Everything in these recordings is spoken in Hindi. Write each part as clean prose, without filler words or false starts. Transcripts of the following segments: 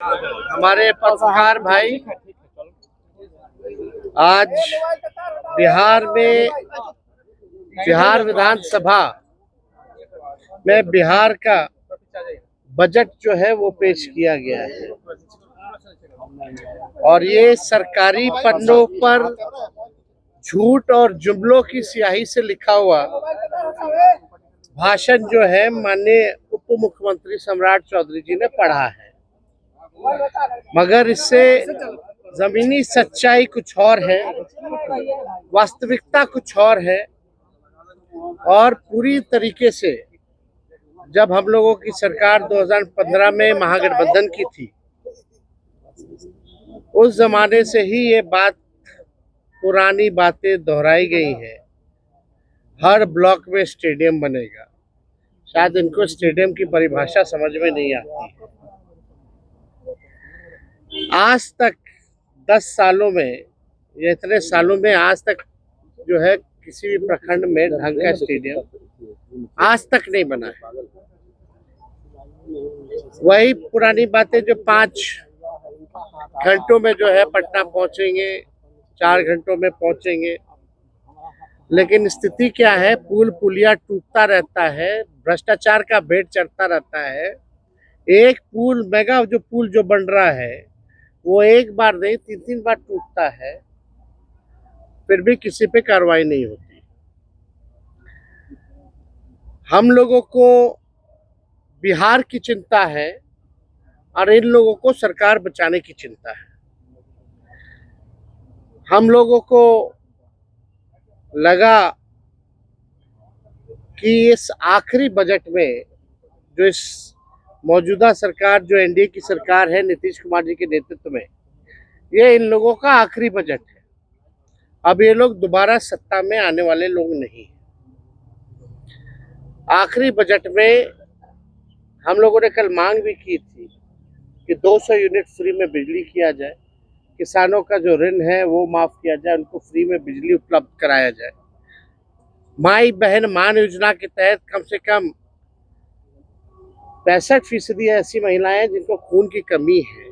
हमारे पत्रकार भाई, आज बिहार में बिहार विधानसभा में बिहार का बजट जो है वो पेश किया गया है और ये सरकारी पन्नों पर झूठ और जुमलों की स्याही से लिखा हुआ भाषण जो है माननीय उप मुख्यमंत्री सम्राट चौधरी जी ने पढ़ा है, मगर इससे जमीनी सच्चाई कुछ और है, वास्तविकता कुछ और है। और पूरी तरीके से जब हम लोगों की सरकार 2015 में महागठबंधन की थी, उस जमाने से ही ये बात पुरानी बातें दोहराई गई है। हर ब्लॉक में स्टेडियम बनेगा। शायद इनको स्टेडियम की परिभाषा समझ में नहीं आती है। आज तक 10 सालों में या इतने सालों में आज तक जो है किसी भी प्रखंड में ढंग का स्टेडियम आज तक नहीं बना है। वही पुरानी बातें जो 5 घंटों में जो है पटना पहुंचेंगे, 4 घंटों में पहुंचेंगे, लेकिन स्थिति क्या है? पुल पुलिया टूटता रहता है, भ्रष्टाचार का भेंट चढ़ता रहता है। एक पुल मेगा जो पुल जो बन रहा है वो एक बार नहीं 3-3 बार टूटता है, फिर भी किसी पे कार्रवाई नहीं होती। हम लोगों को बिहार की चिंता है और इन लोगों को सरकार बचाने की चिंता है। हम लोगों को लगा कि इस आखिरी बजट में जो इस मौजूदा सरकार जो एनडीए की सरकार है नीतीश कुमार जी के नेतृत्व में, ये इन लोगों का आखिरी बजट है। अब ये लोग दोबारा सत्ता में आने वाले लोग नहीं। आखिरी बजट में हम लोगों ने कल मांग भी की थी कि 200 यूनिट फ्री में बिजली किया जाए, किसानों का जो ऋण है वो माफ किया जाए, उनको फ्री में बिजली उपलब्ध कराया जाए। माई बहन मान योजना के तहत कम से कम 65% ऐसी महिलाएं जिनको खून की कमी है।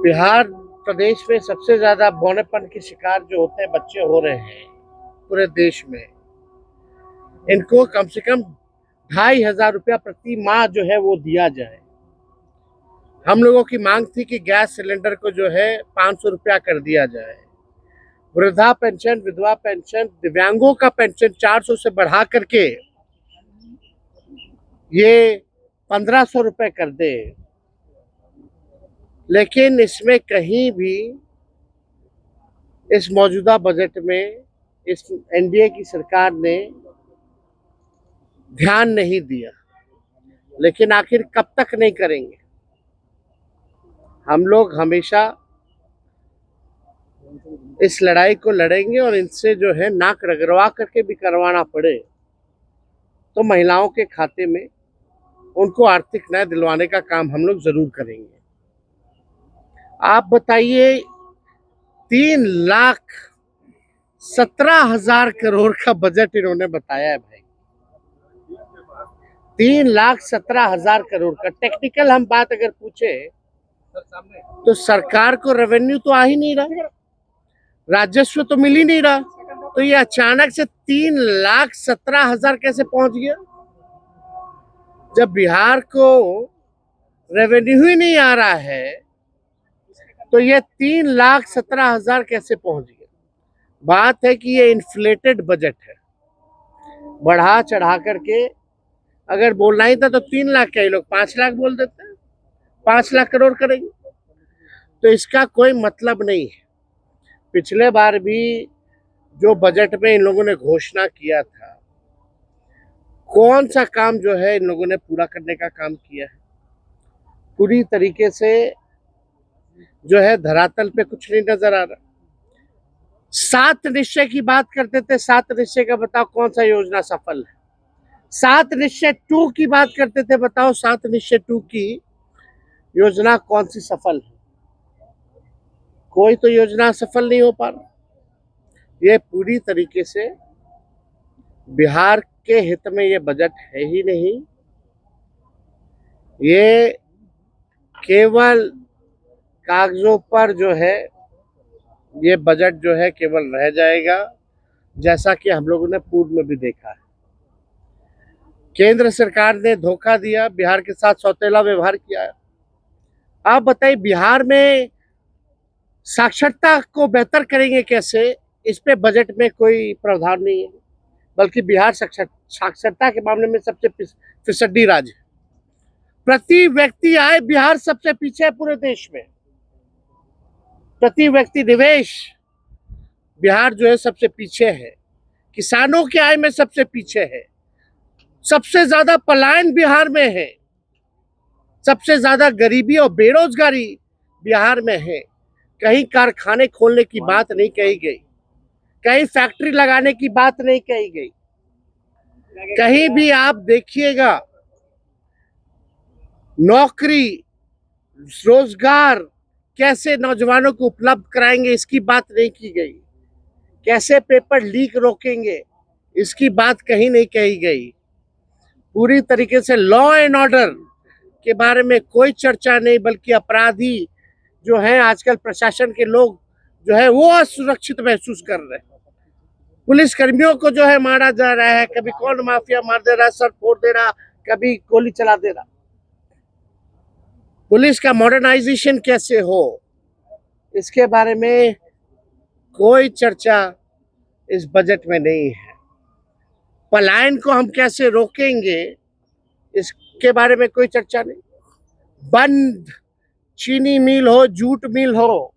बिहार प्रदेश में सबसे ज्यादा बौनेपन के शिकार जो होते हैं बच्चे हो रहे हैं पूरे देश में। इनको कम से कम 2,500 रुपया प्रति माह जो है वो दिया जाए। हम लोगों की मांग थी कि गैस सिलेंडर को जो है 500 रुपया कर दिया जाए। वृद्धा पेंशन, विधवा पेंशन, दिव्यांगों का पेंशन 400 से बढ़ा करके ये 1500 रुपए कर दे। लेकिन इसमें कहीं भी इस मौजूदा बजट में इस एनडीए की सरकार ने ध्यान नहीं दिया। लेकिन आखिर कब तक नहीं करेंगे? हम लोग हमेशा इस लड़ाई को लड़ेंगे और इनसे जो है नाक रगड़वा करके भी करवाना पड़े तो महिलाओं के खाते में उनको आर्थिक न्याय दिलवाने का काम हम लोग जरूर करेंगे। आप बताइए, 3,17,000 करोड़ का बजट इन्होंने बताया है भाई। 3,17,000 करोड़ का। टेक्निकल हम बात अगर पूछे तो सरकार को रेवेन्यू तो आ ही नहीं रहा, राजस्व तो मिल ही नहीं रहा, तो ये अचानक से 3,17,000 कैसे पहुंच गया? जब बिहार को रेवेन्यू ही नहीं आ रहा है तो ये 3,17,000 कैसे पहुंच गया? बात है कि ये इन्फ्लेटेड बजट है। बढ़ा चढ़ा करके अगर बोलना ही था तो 3 लाख का, ये लोग 5 लाख बोल देते हैं, 5 लाख करोड़ करेंगे। तो इसका कोई मतलब नहीं है। पिछले बार भी जो बजट में इन लोगों ने घोषणा किया था, कौन सा काम जो है इन लोगों ने पूरा करने का काम किया है? पूरी तरीके से जो है धरातल पे कुछ नहीं नजर आ रहा। 7 निश्चय की बात करते थे, 7 निश्चय का बताओ कौन सा योजना सफल है? 7 निश्चय 2 की बात करते थे, बताओ 7 निश्चय 2 की योजना कौन सी सफल है? कोई तो योजना सफल नहीं हो पा रहा। ये पूरी तरीके से बिहार के हित में ये बजट है ही नहीं। ये केवल कागजों पर जो है ये बजट जो है केवल रह जाएगा, जैसा कि हम लोगों ने पूर्व में भी देखा है। केंद्र सरकार ने धोखा दिया, बिहार के साथ सौतेला व्यवहार किया। आप बताइए, बिहार में साक्षरता को बेहतर करेंगे कैसे? इस पे बजट में कोई प्रावधान नहीं है, बल्कि बिहार साक्षरता के मामले में सबसे फिसड्डी राज्य है। प्रति व्यक्ति आय बिहार सबसे पीछे है पूरे देश में। प्रति व्यक्ति निवेश बिहार जो है सबसे पीछे है। किसानों की आय में सबसे पीछे है। सबसे ज्यादा पलायन बिहार में है। सबसे ज्यादा गरीबी और बेरोजगारी बिहार में है। कहीं कारखाने खोलने की बात नहीं कही गई, कहीं फैक्ट्री लगाने की बात नहीं कही गई। कहीं भी आप देखिएगा नौकरी, रोजगार कैसे नौजवानों को उपलब्ध कराएंगे इसकी बात नहीं की गई। कैसे पेपर लीक रोकेंगे इसकी बात कहीं नहीं कही गई। पूरी तरीके से लॉ एंड ऑर्डर के बारे में कोई चर्चा नहीं, बल्कि अपराधी जो है आजकल प्रशासन के लोग जो है वो असुरक्षित महसूस कर रहे हैं। पुलिस कर्मियों को जो है मारा जा रहा है, कभी कौन माफिया मार दे रहा है, सर फोड़ दे रहा, कभी गोली चला दे रहा। पुलिस का मॉडर्नाइजेशन कैसे हो इसके बारे में कोई चर्चा इस बजट में नहीं है। पलायन को हम कैसे रोकेंगे इसके बारे में कोई चर्चा नहीं। बंद चीनी मिल हो, जूट मिल हो,